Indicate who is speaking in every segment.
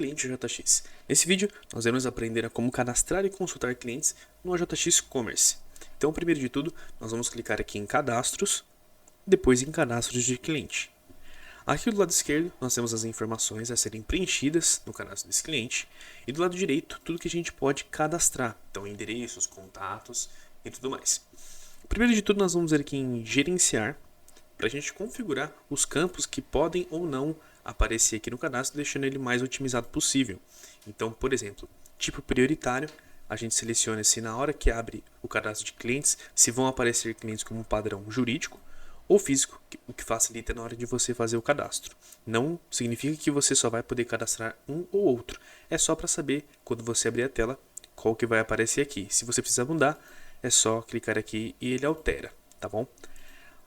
Speaker 1: cliente OJX. Nesse vídeo, nós vamos aprender a como cadastrar e consultar clientes no OJX Commerce. Então, primeiro de tudo, nós vamos clicar aqui em Cadastros, depois em Cadastros de Cliente. Aqui do lado esquerdo, nós temos as informações a serem preenchidas no cadastro desse cliente. E do lado direito, tudo que a gente pode cadastrar. Então, endereços, contatos e tudo mais. Primeiro de tudo, nós vamos ver aqui em Gerenciar, para a gente configurar os campos que podem ou não aparecer aqui no cadastro, deixando ele mais otimizado possível. Então, por exemplo, tipo prioritário, a gente seleciona se na hora que abre o cadastro de clientes, se vão aparecer clientes como padrão jurídico ou físico, o que facilita na hora de você fazer o cadastro. Não significa que você só vai poder cadastrar um ou outro, é só para saber, quando você abrir a tela, qual que vai aparecer aqui. Se você precisar mudar, é só clicar aqui e ele altera, tá bom?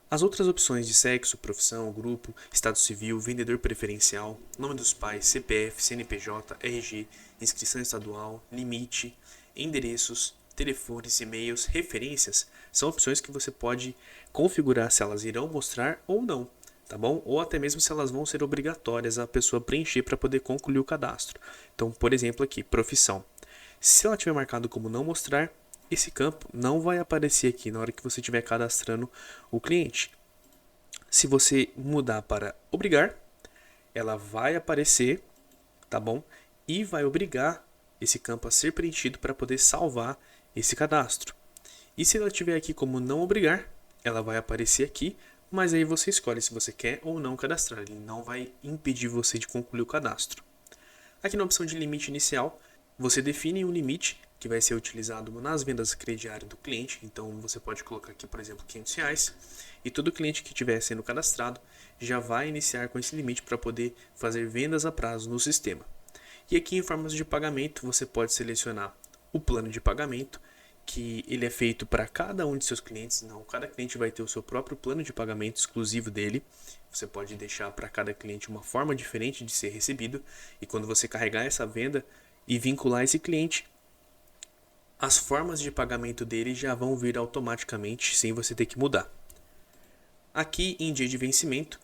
Speaker 1: As outras opções de sexo, profissão, grupo, estado civil, vendedor preferencial, nome dos pais, CPF, CNPJ, RG, inscrição estadual, limite, endereços, telefones, e-mails, referências, são opções que você pode configurar se elas irão mostrar ou não, tá bom? Ou até mesmo se elas vão ser obrigatórias a pessoa preencher para poder concluir o cadastro. Então, por exemplo aqui, profissão. Se ela tiver marcado como não mostrar, esse campo não vai aparecer aqui na hora que você estiver cadastrando o cliente. Se você mudar para obrigar, ela vai aparecer, tá bom? E vai obrigar esse campo a ser preenchido para poder salvar esse cadastro. E se ela tiver aqui como não obrigar, ela vai aparecer aqui, mas aí você escolhe se você quer ou não cadastrar. Ele não vai impedir você de concluir o cadastro. Aqui na opção de limite inicial, você define um limite que vai ser utilizado nas vendas crediárias do cliente. Então você pode colocar aqui, por exemplo, R$500, e todo cliente que estiver sendo cadastrado já vai iniciar com esse limite para poder fazer vendas a prazo no sistema. E aqui em formas de pagamento, você pode selecionar o plano de pagamento, que ele é feito para cada um de seus clientes. Não, cada cliente vai ter o seu próprio plano de pagamento exclusivo dele. Você pode deixar para cada cliente uma forma diferente de ser recebido, e quando você carregar essa venda e vincular esse cliente, as formas de pagamento dele já vão vir automaticamente sem você ter que mudar. Aqui em dia de vencimento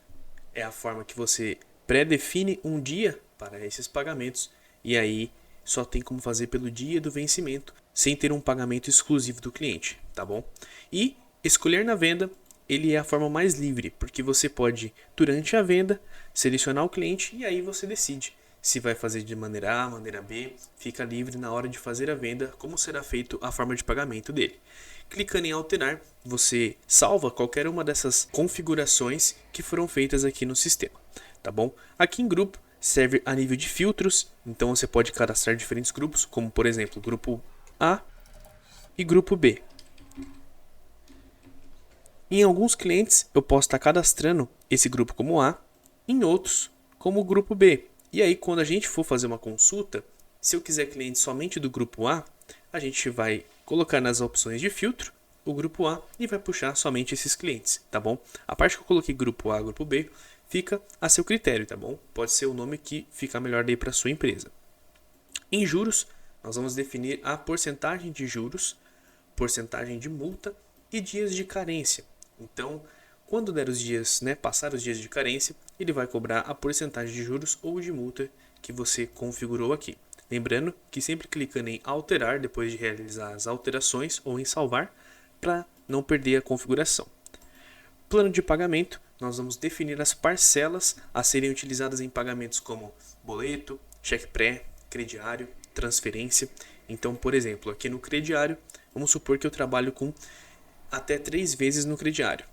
Speaker 1: é a forma que você pré-define um dia para esses pagamentos, e aí só tem como fazer pelo dia do vencimento sem ter um pagamento exclusivo do cliente, tá bom? E escolher na venda, ele é a forma mais livre, porque você pode, durante a venda, selecionar o cliente e aí você decide se vai fazer de maneira A, maneira B, fica livre na hora de fazer a venda, como será feito a forma de pagamento dele. Clicando em alterar, você salva qualquer uma dessas configurações que foram feitas aqui no sistema, tá bom? Aqui em grupo, serve a nível de filtros, então você pode cadastrar diferentes grupos, como por exemplo, grupo A e grupo B. Em alguns clientes, eu posso estar cadastrando esse grupo como A, em outros, como grupo B. E aí, quando a gente for fazer uma consulta, se eu quiser cliente somente do grupo A, a gente vai colocar nas opções de filtro o grupo A e vai puxar somente esses clientes, tá bom? A parte que eu coloquei grupo A, grupo B, fica a seu critério, tá bom? Pode ser o nome que fica melhor daí para sua empresa. Em juros, nós vamos definir a porcentagem de juros, porcentagem de multa e dias de carência. Então, quando der os dias, passar os dias de carência, ele vai cobrar a porcentagem de juros ou de multa que você configurou aqui. Lembrando que sempre clicando em alterar depois de realizar as alterações ou em salvar, para não perder a configuração. Plano de pagamento, nós vamos definir as parcelas a serem utilizadas em pagamentos como boleto, cheque pré, crediário, transferência. Então, por exemplo, aqui no crediário, vamos supor que eu trabalho com até 3 vezes no crediário.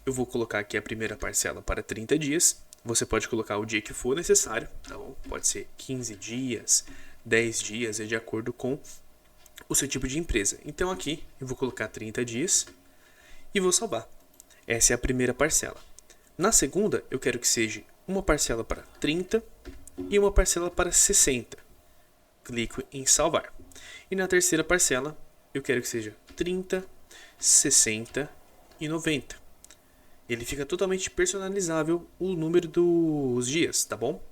Speaker 1: Eu vou colocar aqui a primeira parcela para 30 dias. Você pode colocar o dia que for necessário, tá bom? Pode ser 15 dias, 10 dias, é de acordo com o seu tipo de empresa. Então aqui eu vou colocar 30 dias e vou salvar. Essa é a primeira parcela. Na segunda, eu quero que seja uma parcela para 30 e uma parcela para 60. Clico em salvar. E na terceira parcela, eu quero que seja 30, 60 e 90. Ele fica totalmente personalizável o número dos dias, tá bom?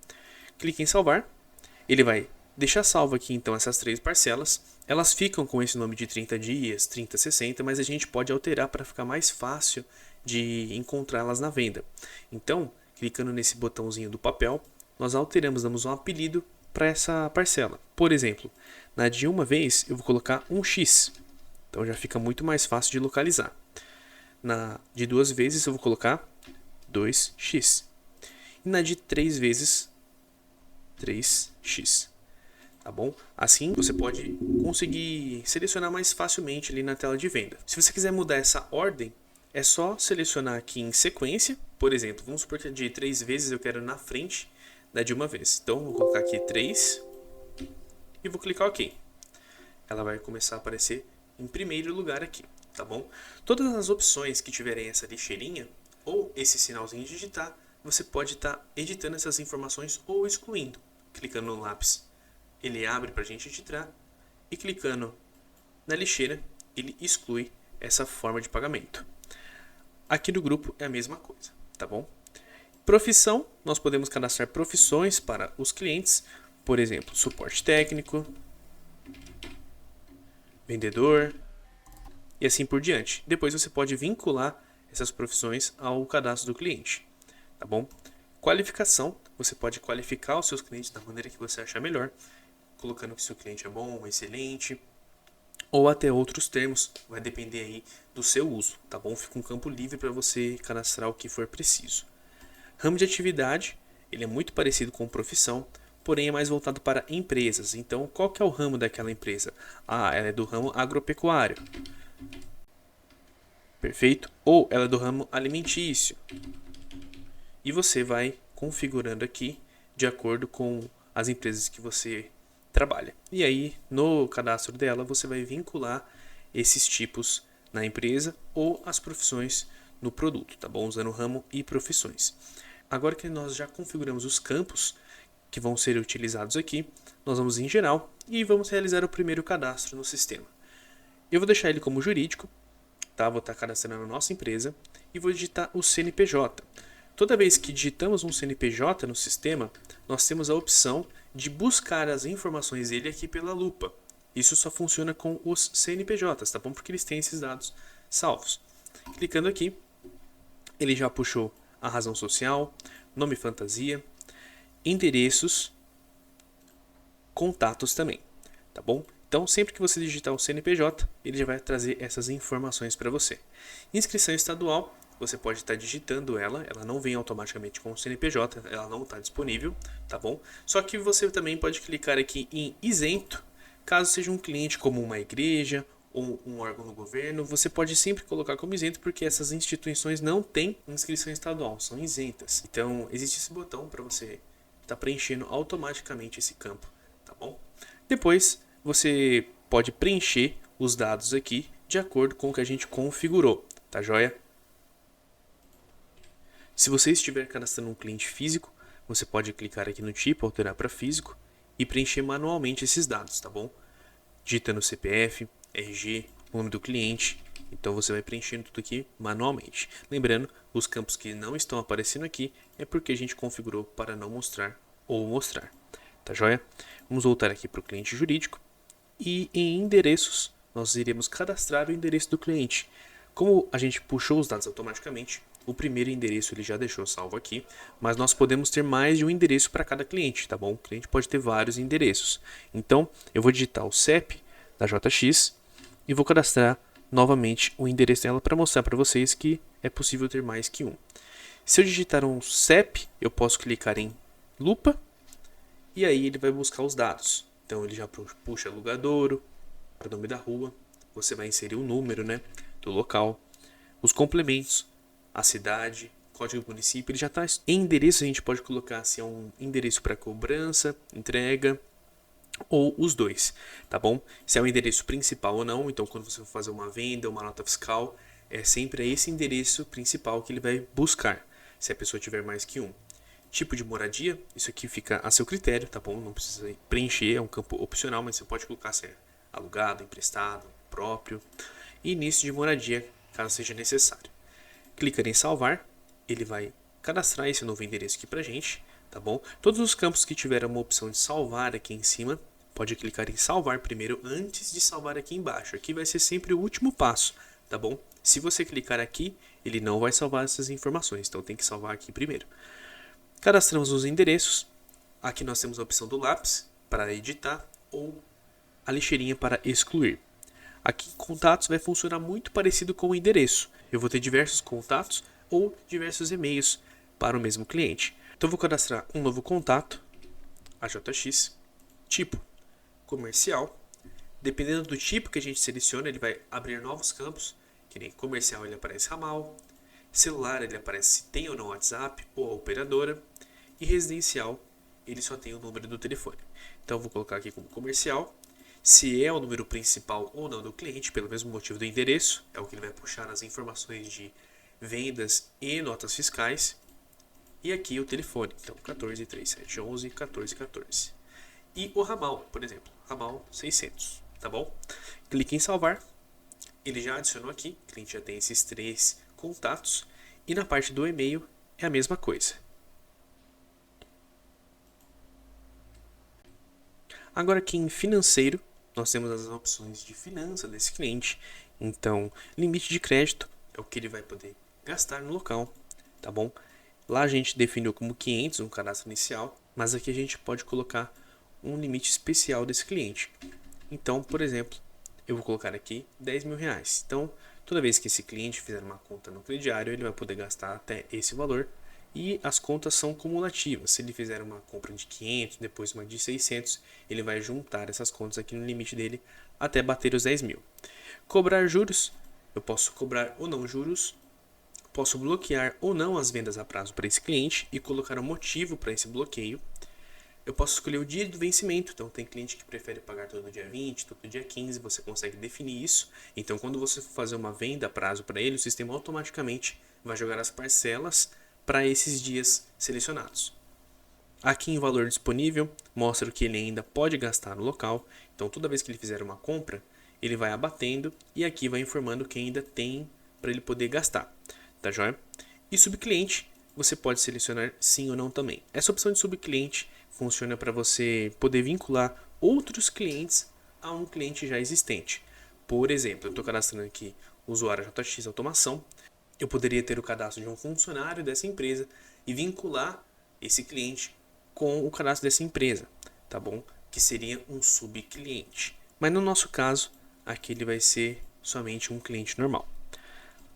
Speaker 1: Clique em salvar. Ele vai deixar salvo aqui então essas 3 parcelas. Elas ficam com esse nome de 30 dias, 30, 60, mas a gente pode alterar para ficar mais fácil de encontrá-las na venda. Então, clicando nesse botãozinho do papel, nós alteramos, damos um apelido para essa parcela. Por exemplo, na de uma vez eu vou colocar 1x, então já fica muito mais fácil de localizar. Na de 2 vezes eu vou colocar 2x. E na de 3 vezes, 3x. Tá bom? Assim você pode conseguir selecionar mais facilmente ali na tela de venda. Se você quiser mudar essa ordem, é só selecionar aqui em sequência. Por exemplo, vamos supor que a de 3 vezes eu quero na frente da de uma vez. Então vou colocar aqui 3 e vou clicar OK. Ela vai começar a aparecer em primeiro lugar aqui, tá bom? Todas as opções que tiverem essa lixeirinha ou esse sinalzinho de digitar, você pode estar editando essas informações ou excluindo. Clicando no lápis, ele abre para a gente editar, e clicando na lixeira, ele exclui essa forma de pagamento. Aqui no grupo é a mesma coisa, tá bom? Profissão, nós podemos cadastrar profissões para os clientes, por exemplo, suporte técnico, vendedor e assim por diante. Depois você pode vincular essas profissões ao cadastro do cliente, tá bom? Qualificação, você pode qualificar os seus clientes da maneira que você achar melhor, colocando que seu cliente é bom, excelente, ou até outros termos, vai depender aí do seu uso, tá bom? Fica um campo livre para você cadastrar o que for preciso. Ramo de atividade, ele é muito parecido com profissão, porém é mais voltado para empresas. Então, qual que é o ramo daquela empresa? Ah, ela é do ramo agropecuário. Perfeito? Ou ela é do ramo alimentício. E você vai configurando aqui de acordo com as empresas que você trabalha. E aí, no cadastro dela, você vai vincular esses tipos na empresa ou as profissões no produto, tá bom? Usando ramo e profissões. Agora que nós já configuramos os campos que vão ser utilizados aqui, nós vamos em geral e vamos realizar o primeiro cadastro no sistema. Eu vou deixar ele como jurídico, tá? Vou estar cadastrando a nossa empresa e vou digitar o CNPJ. Toda vez que digitamos um CNPJ no sistema, nós temos a opção de buscar as informações dele aqui pela lupa. Isso só funciona com os CNPJs, tá bom? Porque eles têm esses dados salvos. Clicando aqui, ele já puxou a razão social, nome fantasia, endereços, contatos também, tá bom? Então, sempre que você digitar o CNPJ, ele já vai trazer essas informações para você. Inscrição estadual, você pode estar digitando ela não vem automaticamente com o CNPJ, ela não está disponível, tá bom? Só que você também pode clicar aqui em isento, caso seja um cliente como uma igreja ou um órgão do governo, você pode sempre colocar como isento porque essas instituições não têm inscrição estadual, são isentas. Então, existe esse botão para você estar preenchendo automaticamente esse campo, tá bom? Depois, você pode preencher os dados aqui de acordo com o que a gente configurou, tá joia? Se você estiver cadastrando um cliente físico, você pode clicar aqui no tipo, alterar para físico e preencher manualmente esses dados, tá bom? Digitando CPF, RG, nome do cliente, então você vai preenchendo tudo aqui manualmente. Lembrando, os campos que não estão aparecendo aqui é porque a gente configurou para não mostrar ou mostrar, tá joia? Vamos voltar aqui para o cliente jurídico e em endereços nós iremos cadastrar o endereço do cliente. Como a gente puxou os dados automaticamente, o primeiro endereço ele já deixou salvo aqui, mas nós podemos ter mais de um endereço para cada cliente, tá bom? O cliente pode ter vários endereços. Então, eu vou digitar o CEP da JX e vou cadastrar novamente o endereço dela para mostrar para vocês que é possível ter mais que um. Se eu digitar um CEP, eu posso clicar em lupa e aí ele vai buscar os dados. Então, ele já puxa alugadouro, o nome da rua, você vai inserir o número, né, do local, os complementos, a cidade, código do município, ele já está em endereço, a gente pode colocar se é um endereço para cobrança, entrega ou os dois, tá bom? Se é o endereço principal ou não, então quando você for fazer uma venda, uma nota fiscal, é sempre esse endereço principal que ele vai buscar, se a pessoa tiver mais que um. Tipo de moradia, isso aqui fica a seu critério, tá bom? Não precisa preencher, é um campo opcional, mas você pode colocar se é alugado, emprestado, próprio. E início de moradia, caso seja necessário. Clicar em salvar, ele vai cadastrar esse novo endereço aqui pra gente, tá bom? Todos os campos que tiveram uma opção de salvar aqui em cima, pode clicar em salvar primeiro antes de salvar aqui embaixo. Aqui vai ser sempre o último passo, tá bom? Se você clicar aqui, ele não vai salvar essas informações, então tem que salvar aqui primeiro. Cadastramos os endereços, aqui nós temos a opção do lápis, para editar ou a lixeirinha para excluir. Aqui em contatos vai funcionar muito parecido com o endereço. Eu vou ter diversos contatos ou diversos e-mails para o mesmo cliente. Então eu vou cadastrar um novo contato, AJX, tipo comercial. Dependendo do tipo que a gente seleciona, ele vai abrir novos campos, que nem comercial ele aparece ramal, celular ele aparece se tem ou não WhatsApp ou a operadora, e residencial ele só tem o número do telefone. Então eu vou colocar aqui como comercial, se é o número principal ou não do cliente, pelo mesmo motivo do endereço, é o que ele vai puxar nas informações de vendas e notas fiscais, e aqui o telefone, então 14 3711 1414. E o ramal, por exemplo, ramal 600, tá bom? Clique em salvar, ele já adicionou aqui, o cliente já tem esses 3 contatos, e na parte do e-mail é a mesma coisa. Agora aqui em financeiro, nós temos as opções de finança desse cliente, então limite de crédito é o que ele vai poder gastar no local, tá bom? Lá a gente definiu como 500 no cadastro inicial, mas aqui a gente pode colocar um limite especial desse cliente. Então, por exemplo, eu vou colocar aqui 10 mil reais. Então, toda vez que esse cliente fizer uma conta no crediário, ele vai poder gastar até esse valor. E as contas são cumulativas. Se ele fizer uma compra de 500, depois uma de 600, ele vai juntar essas contas aqui no limite dele até bater os 10 mil. Cobrar juros, eu posso cobrar ou não juros, posso bloquear ou não as vendas a prazo para esse cliente e colocar um motivo para esse bloqueio. Eu posso escolher o dia do vencimento, então tem cliente que prefere pagar todo dia 20, todo dia 15, você consegue definir isso. Então quando você for fazer uma venda a prazo para ele, o sistema automaticamente vai jogar as parcelas para esses dias selecionados. Aqui em valor disponível, mostra o que ele ainda pode gastar no local, então toda vez que ele fizer uma compra, ele vai abatendo e aqui vai informando que ainda tem para ele poder gastar, tá joia? E subcliente, você pode selecionar sim ou não também. Essa opção de subcliente funciona para você poder vincular outros clientes a um cliente já existente. Por exemplo, eu estou cadastrando aqui o usuário JX Automação, eu poderia ter o cadastro de um funcionário dessa empresa e vincular esse cliente com o cadastro dessa empresa, tá bom? Que seria um subcliente. Mas no nosso caso, aqui ele vai ser somente um cliente normal.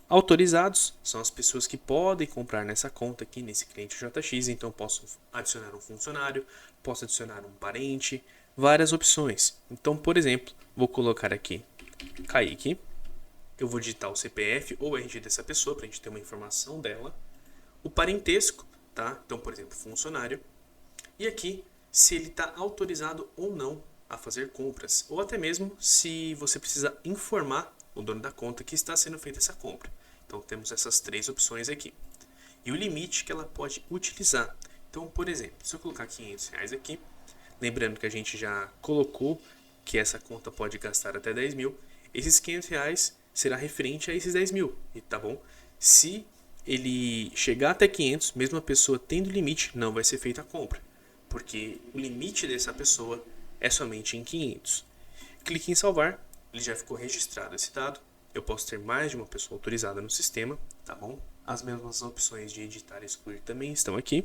Speaker 1: Autorizados são as pessoas que podem comprar nessa conta aqui, nesse cliente JX, então posso adicionar um funcionário, posso adicionar um parente, várias opções. Então, por exemplo, vou colocar aqui Kaique, eu vou digitar o CPF ou o RG dessa pessoa para a gente ter uma informação dela, o parentesco, tá? Então, por exemplo, funcionário, e aqui se ele está autorizado ou não a fazer compras, ou até mesmo se você precisa informar o dono da conta que está sendo feita essa compra. Então temos essas 3 opções aqui. E o limite que ela pode utilizar. Então, por exemplo, se eu colocar 500 reais aqui, lembrando que a gente já colocou que essa conta pode gastar até 10 mil, esses 500 reais será referente a esses 10 mil, tá bom? Se ele chegar até 500, mesmo a pessoa tendo limite, não vai ser feita a compra, porque o limite dessa pessoa é somente em 500. Clique em salvar, ele já ficou registrado esse dado. Eu posso ter mais de uma pessoa autorizada no sistema, tá bom? As mesmas opções de editar e excluir também estão aqui.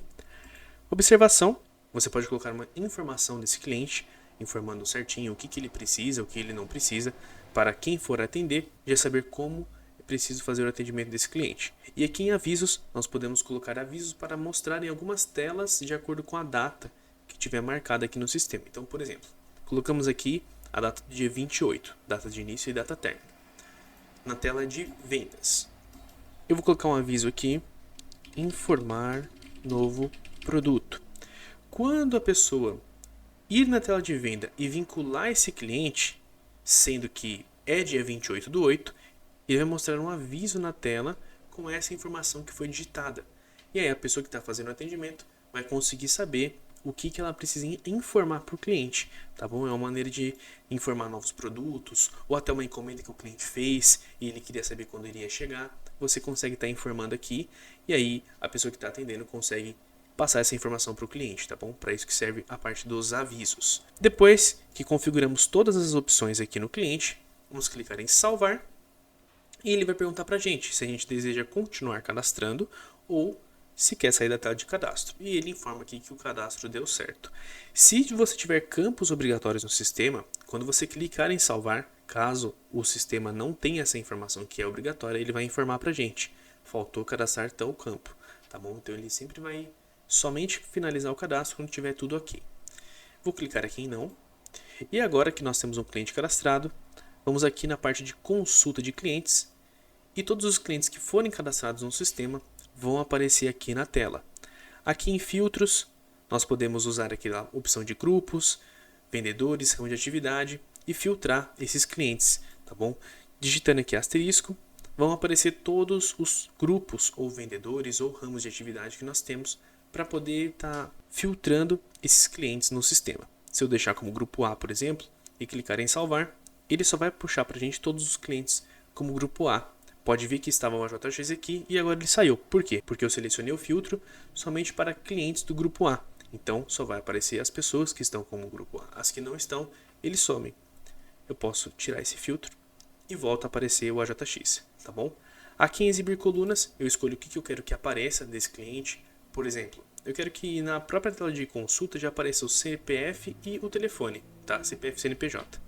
Speaker 1: Observação, você pode colocar uma informação desse cliente, informando certinho o que ele precisa, o que ele não precisa, para quem for atender, já saber como é preciso fazer o atendimento desse cliente. E aqui em avisos, nós podemos colocar avisos para mostrar em algumas telas de acordo com a data que tiver marcada aqui no sistema. Então, por exemplo, colocamos aqui a data do dia 28, data de início e data término. Na tela de vendas, eu vou colocar um aviso aqui, informar novo produto. Quando a pessoa ir na tela de venda e vincular esse cliente, sendo que é dia 28/8, ele vai mostrar um aviso na tela com essa informação que foi digitada. E aí a pessoa que está fazendo o atendimento vai conseguir saber o que ela precisa informar para o cliente, tá bom? É uma maneira de informar novos produtos, ou até uma encomenda que o cliente fez e ele queria saber quando iria chegar. Você consegue estar informando aqui, e aí a pessoa que está atendendo consegue passar essa informação para o cliente, tá bom? Para isso que serve a parte dos avisos. Depois que configuramos todas as opções aqui no cliente, vamos clicar em salvar, e ele vai perguntar para a gente se a gente deseja continuar cadastrando ou se quer sair da tela de cadastro. E ele informa aqui que o cadastro deu certo. Se você tiver campos obrigatórios no sistema, quando você clicar em salvar, caso o sistema não tenha essa informação que é obrigatória, ele vai informar para a gente. Faltou cadastrar tal campo, tá bom? Então ele sempre vai somente finalizar o cadastro quando tiver tudo ok. Vou clicar aqui em não. E agora que nós temos um cliente cadastrado, vamos aqui na parte de consulta de clientes. E todos os clientes que forem cadastrados no sistema vão aparecer aqui na tela. Aqui em filtros, nós podemos usar aqui a opção de grupos, vendedores, ramo de atividade e filtrar esses clientes, tá bom? Digitando aqui asterisco, vão aparecer todos os grupos ou vendedores ou ramos de atividade que nós temos para poder estar filtrando esses clientes no sistema. Se eu deixar como grupo A, por exemplo, e clicar em salvar, ele só vai puxar para a gente todos os clientes como grupo A. Pode ver que estava o AJX aqui e agora ele saiu. Por quê? Porque eu selecionei o filtro somente para clientes do grupo A. Então só vai aparecer as pessoas que estão como grupo A. As que não estão, eles somem. Eu posso tirar esse filtro e volta a aparecer o AJX, tá bom? Aqui em exibir colunas, eu escolho o que eu quero que apareça desse cliente. Por exemplo, eu quero que na própria tela de consulta já apareça o CPF e o telefone, tá? CPF e CNPJ.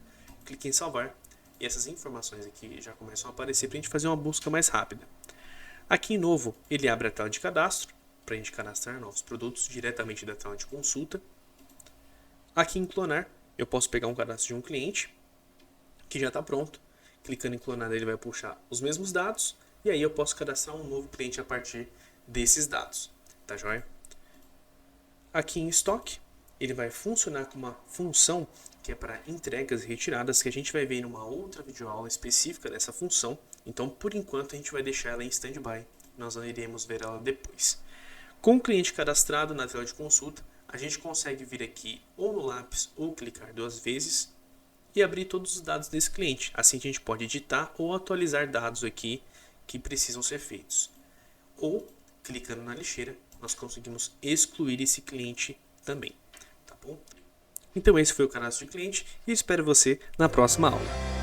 Speaker 1: Clique em salvar e essas informações aqui já começam a aparecer para a gente fazer uma busca mais rápida. Aqui em novo, ele abre a tela de cadastro para a gente cadastrar novos produtos diretamente da tela de consulta. Aqui em clonar, eu posso pegar um cadastro de um cliente que já está pronto. Clicando em clonar, ele vai puxar os mesmos dados e aí eu posso cadastrar um novo cliente a partir desses dados, tá joia? Aqui em estoque, ele vai funcionar com uma função que é para entregas e retiradas, que a gente vai ver em uma outra videoaula específica dessa função. Então, por enquanto, a gente vai deixar ela em standby. Nós iremos ver ela depois. Com o cliente cadastrado na tela de consulta, a gente consegue vir aqui ou no lápis ou clicar 2 vezes e abrir todos os dados desse cliente. Assim a gente pode editar ou atualizar dados aqui que precisam ser feitos. Ou, clicando na lixeira, nós conseguimos excluir esse cliente também, tá bom? Então esse foi o cadastro de cliente e espero você na próxima aula.